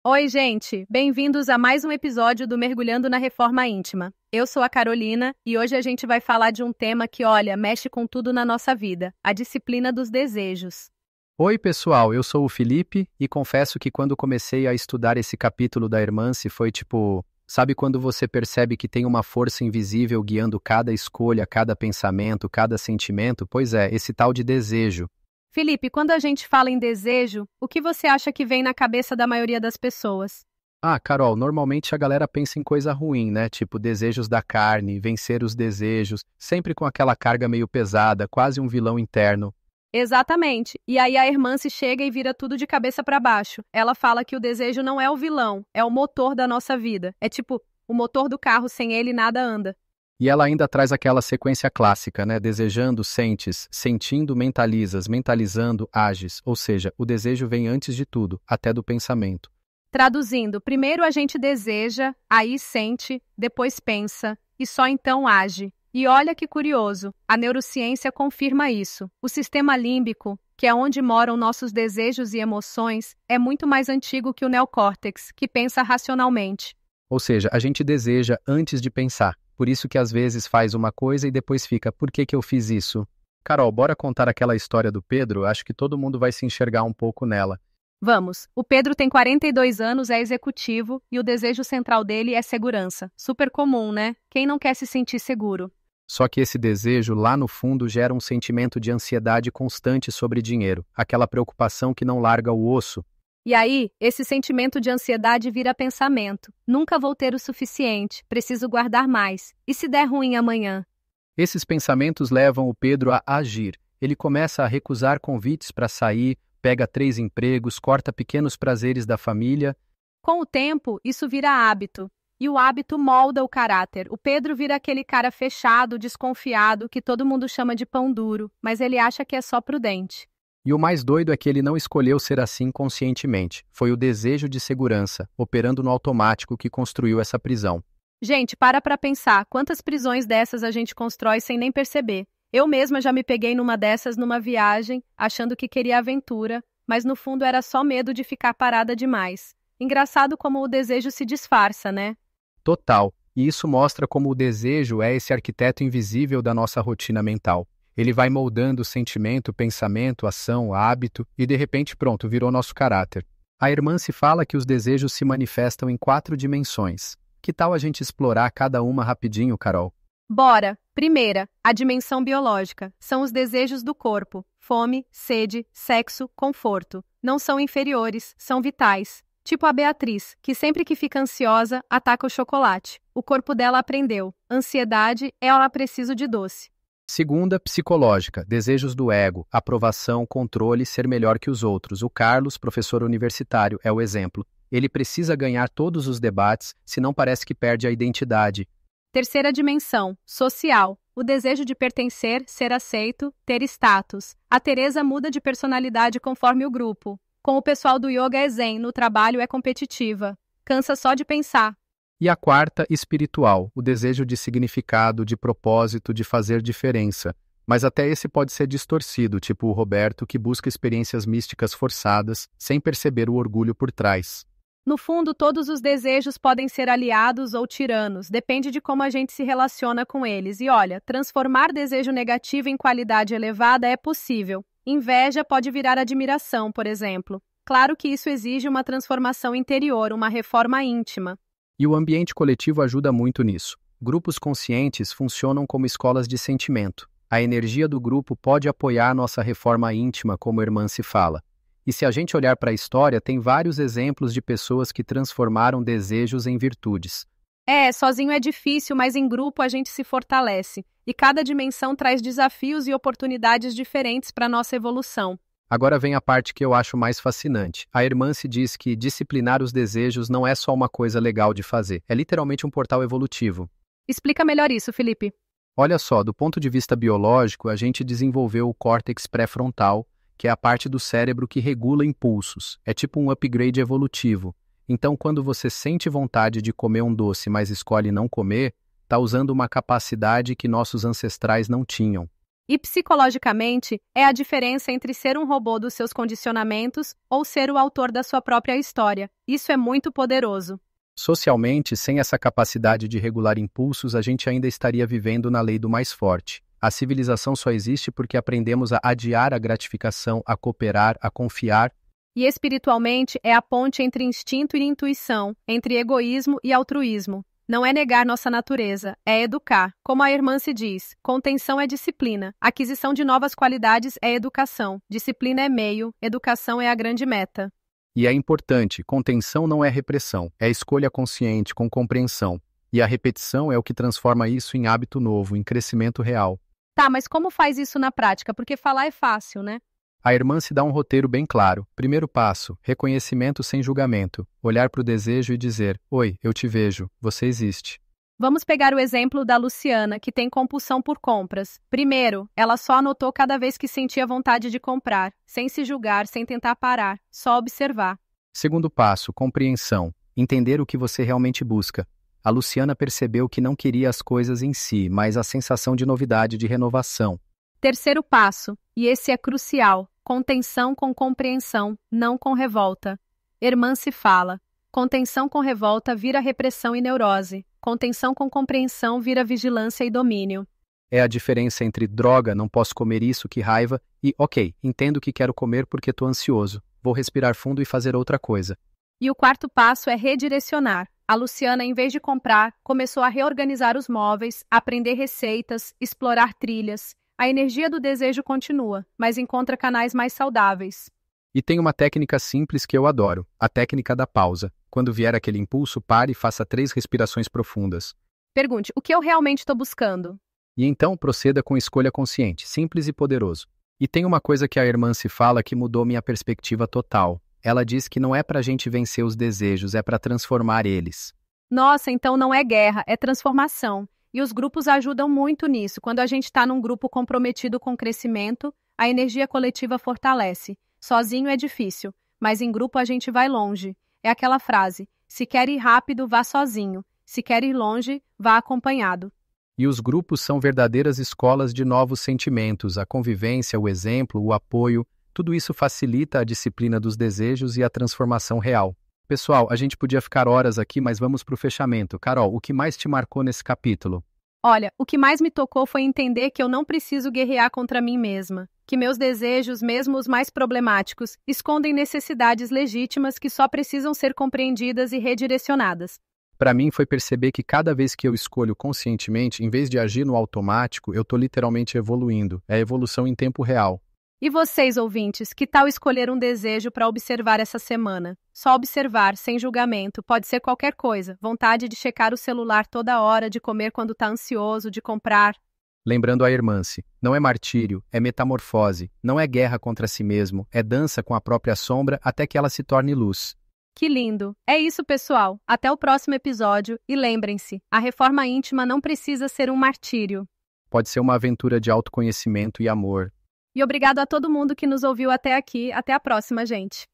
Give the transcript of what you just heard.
Oi, gente! Bem-vindos a mais um episódio do Mergulhando na Reforma Íntima. Eu sou a Carolina e hoje a gente vai falar de um tema que, olha, mexe com tudo na nossa vida, a disciplina dos desejos. Oi, pessoal, eu sou o Felipe e confesso que quando comecei a estudar esse capítulo da Hermance foi tipo, sabe quando você percebe que tem uma força invisível guiando cada escolha, cada pensamento, cada sentimento? Pois é, esse tal de desejo. Felipe, quando a gente fala em desejo, o que você acha que vem na cabeça da maioria das pessoas? Carol, normalmente a galera pensa em coisa ruim, né? Tipo desejos da carne, vencer os desejos, sempre com aquela carga meio pesada, quase um vilão interno. Exatamente. E aí a Hermance chega e vira tudo de cabeça para baixo. Ela fala que o desejo não é o vilão, é o motor da nossa vida. É tipo, o motor do carro, sem ele nada anda. E ela ainda traz aquela sequência clássica, né? Desejando, sentes, sentindo, mentalizas, mentalizando, ages. Ou seja, o desejo vem antes de tudo, até do pensamento. Traduzindo, primeiro a gente deseja, aí sente, depois pensa, e só então age. E olha que curioso, a neurociência confirma isso. O sistema límbico, que é onde moram nossos desejos e emoções, é muito mais antigo que o neocórtex, que pensa racionalmente. Ou seja, a gente deseja antes de pensar. Por isso que às vezes faz uma coisa e depois fica, por que eu fiz isso? Carol, bora contar aquela história do Pedro? Acho que todo mundo vai se enxergar um pouco nela. Vamos, o Pedro tem 42 anos, é executivo, e o desejo central dele é segurança. Super comum, né? Quem não quer se sentir seguro? Só que esse desejo, lá no fundo, gera um sentimento de ansiedade constante sobre dinheiro, aquela preocupação que não larga o osso. E aí, esse sentimento de ansiedade vira pensamento. Nunca vou ter o suficiente, preciso guardar mais. E se der ruim amanhã? Esses pensamentos levam o Pedro a agir. Ele começa a recusar convites para sair, pega 3 empregos, corta pequenos prazeres da família. Com o tempo, isso vira hábito. E o hábito molda o caráter. O Pedro vira aquele cara fechado, desconfiado, que todo mundo chama de pão duro, mas ele acha que é só prudente. E o mais doido é que ele não escolheu ser assim conscientemente. Foi o desejo de segurança, operando no automático, que construiu essa prisão. Gente, para pensar, quantas prisões dessas a gente constrói sem nem perceber. Eu mesma já me peguei numa dessas numa viagem, achando que queria aventura, mas no fundo era só medo de ficar parada demais. Engraçado como o desejo se disfarça, né? Total. E isso mostra como o desejo é esse arquiteto invisível da nossa rotina mental. Ele vai moldando o sentimento, pensamento, ação, hábito e de repente pronto, virou nosso caráter. A Hermance fala que os desejos se manifestam em 4 dimensões. Que tal a gente explorar cada uma rapidinho, Carol? Bora! Primeira, a dimensão biológica. São os desejos do corpo. Fome, sede, sexo, conforto. Não são inferiores, são vitais. Tipo a Beatriz, que sempre que fica ansiosa, ataca o chocolate. O corpo dela aprendeu. Ansiedade, ela precisa de doce. Segunda, psicológica, desejos do ego, aprovação, controle, ser melhor que os outros. O Carlos, professor universitário, é o exemplo. Ele precisa ganhar todos os debates, senão parece que perde a identidade. Terceira dimensão, social. O desejo de pertencer, ser aceito, ter status. A Teresa muda de personalidade conforme o grupo. Com o pessoal do yoga é zen, no trabalho é competitiva. Cansa só de pensar. E a quarta, espiritual, o desejo de significado, de propósito, de fazer diferença. Mas até esse pode ser distorcido, tipo o Roberto, que busca experiências místicas forçadas, sem perceber o orgulho por trás. No fundo, todos os desejos podem ser aliados ou tiranos, depende de como a gente se relaciona com eles. E olha, transformar desejo negativo em qualidade elevada é possível. Inveja pode virar admiração, por exemplo. Claro que isso exige uma transformação interior, uma reforma íntima. E o ambiente coletivo ajuda muito nisso. Grupos conscientes funcionam como escolas de sentimento. A energia do grupo pode apoiar nossa reforma íntima, como a irmã se fala. E se a gente olhar para a história, tem vários exemplos de pessoas que transformaram desejos em virtudes. Sozinho é difícil, mas em grupo a gente se fortalece. E cada dimensão traz desafios e oportunidades diferentes para a nossa evolução. Agora vem a parte que eu acho mais fascinante. A Hermance diz que disciplinar os desejos não é só uma coisa legal de fazer, é literalmente um portal evolutivo. Explica melhor isso, Felipe. Olha só, do ponto de vista biológico, a gente desenvolveu o córtex pré-frontal, que é a parte do cérebro que regula impulsos. É tipo um upgrade evolutivo. Então, quando você sente vontade de comer um doce, mas escolhe não comer, está usando uma capacidade que nossos ancestrais não tinham. E psicologicamente, é a diferença entre ser um robô dos seus condicionamentos ou ser o autor da sua própria história. Isso é muito poderoso. Socialmente, sem essa capacidade de regular impulsos, a gente ainda estaria vivendo na lei do mais forte. A civilização só existe porque aprendemos a adiar a gratificação, a cooperar, a confiar. E espiritualmente é a ponte entre instinto e intuição, entre egoísmo e altruísmo. Não é negar nossa natureza, é educar. Como a irmã se diz, contenção é disciplina, aquisição de novas qualidades é educação, disciplina é meio, educação é a grande meta. E é importante, contenção não é repressão, é escolha consciente, com compreensão. E a repetição é o que transforma isso em hábito novo, em crescimento real. Tá, mas como faz isso na prática? Porque falar é fácil, né? A irmã se dá um roteiro bem claro. Primeiro passo, reconhecimento sem julgamento. Olhar para o desejo e dizer, oi, eu te vejo, você existe. Vamos pegar o exemplo da Luciana, que tem compulsão por compras. Primeiro, ela só anotou cada vez que sentia vontade de comprar, sem se julgar, sem tentar parar, só observar. Segundo passo, compreensão. Entender o que você realmente busca. A Luciana percebeu que não queria as coisas em si, mas a sensação de novidade, de renovação. Terceiro passo, e esse é crucial, contenção com compreensão, não com revolta. Irmã se fala. Contenção com revolta vira repressão e neurose. Contenção com compreensão vira vigilância e domínio. É a diferença entre droga, não posso comer isso, que raiva, e ok, entendo que quero comer porque estou ansioso. Vou respirar fundo e fazer outra coisa. E o quarto passo é redirecionar. A Luciana, em vez de comprar, começou a reorganizar os móveis, aprender receitas, explorar trilhas. A energia do desejo continua, mas encontra canais mais saudáveis. E tem uma técnica simples que eu adoro, a técnica da pausa. Quando vier aquele impulso, pare e faça 3 respirações profundas. Pergunte, o que eu realmente estou buscando? E então proceda com escolha consciente, simples e poderoso. E tem uma coisa que a irmã se fala que mudou minha perspectiva total. Ela diz que não é pra gente vencer os desejos, é pra transformar eles. Nossa, então não é guerra, é transformação. E os grupos ajudam muito nisso. Quando a gente está num grupo comprometido com o crescimento, a energia coletiva fortalece. Sozinho é difícil, mas em grupo a gente vai longe. É aquela frase, se quer ir rápido, vá sozinho. Se quer ir longe, vá acompanhado. E os grupos são verdadeiras escolas de novos sentimentos, a convivência, o exemplo, o apoio, tudo isso facilita a disciplina dos desejos e a transformação real. Pessoal, a gente podia ficar horas aqui, mas vamos para o fechamento. Carol, o que mais te marcou nesse capítulo? Olha, o que mais me tocou foi entender que eu não preciso guerrear contra mim mesma. Que meus desejos, mesmo os mais problemáticos, escondem necessidades legítimas que só precisam ser compreendidas e redirecionadas. Para mim foi perceber que cada vez que eu escolho conscientemente, em vez de agir no automático, eu estou literalmente evoluindo. É evolução em tempo real. E vocês, ouvintes, que tal escolher um desejo para observar essa semana? Só observar, sem julgamento, pode ser qualquer coisa. Vontade de checar o celular toda hora, de comer quando está ansioso, de comprar. Lembrando a irmã-se, não é martírio, é metamorfose, não é guerra contra si mesmo, é dança com a própria sombra até que ela se torne luz. Que lindo! É isso, pessoal. Até o próximo episódio e lembrem-se, a reforma íntima não precisa ser um martírio. Pode ser uma aventura de autoconhecimento e amor. E obrigado a todo mundo que nos ouviu até aqui. Até a próxima, gente.